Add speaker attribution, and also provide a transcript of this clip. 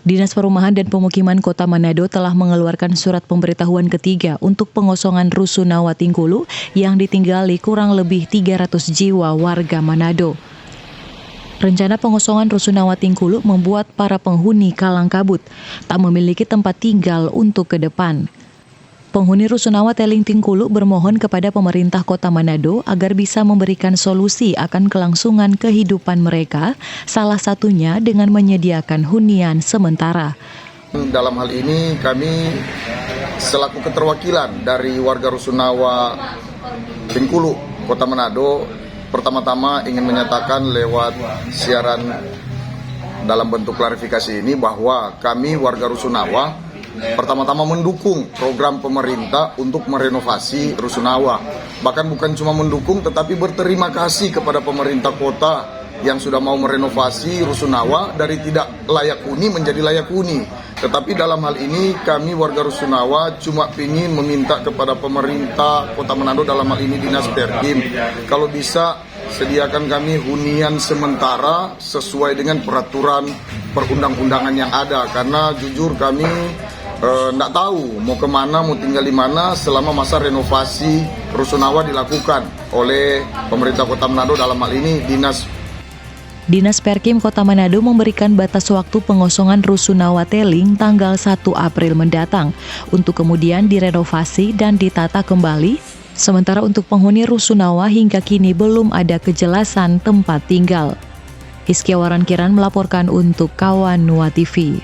Speaker 1: Dinas Perumahan dan Pemukiman Kota Manado telah mengeluarkan surat pemberitahuan ketiga untuk pengosongan Rusunawa Tingkulu yang ditinggali kurang lebih 300 jiwa warga Manado. Rencana pengosongan Rusunawa Tingkulu membuat para penghuni kalang kabut, tak memiliki tempat tinggal untuk ke depan. Penghuni Rusunawa Teling Tingkulu bermohon kepada pemerintah Kota Manado agar bisa memberikan solusi akan kelangsungan kehidupan mereka, salah satunya dengan menyediakan hunian sementara.
Speaker 2: Dalam hal ini kami selaku keterwakilan dari warga Rusunawa Tingkulu, Kota Manado, pertama-tama ingin menyatakan lewat siaran dalam bentuk klarifikasi ini bahwa kami warga Rusunawa pertama-tama mendukung program pemerintah untuk merenovasi Rusunawa. Bahkan bukan cuma mendukung tetapi berterima kasih kepada pemerintah kota yang sudah mau merenovasi Rusunawa dari tidak layak huni menjadi layak huni. Tetapi dalam hal ini kami warga Rusunawa cuma ingin meminta kepada pemerintah Kota Manado, dalam hal ini Dinas Perkim, kalau bisa sediakan kami hunian sementara sesuai dengan peraturan perundang-undangan yang ada. Karena jujur kami nggak tahu mau kemana, mau tinggal di mana selama masa renovasi Rusunawa dilakukan oleh pemerintah Kota Manado, dalam hal ini
Speaker 1: Dinas Perkim Kota Manado memberikan batas waktu pengosongan Rusunawa Teling tanggal 1 April mendatang untuk kemudian direnovasi dan ditata kembali. Sementara untuk penghuni Rusunawa hingga kini belum ada kejelasan tempat tinggal. Hizkia Waran Kiran melaporkan untuk Kawan Nuwa TV.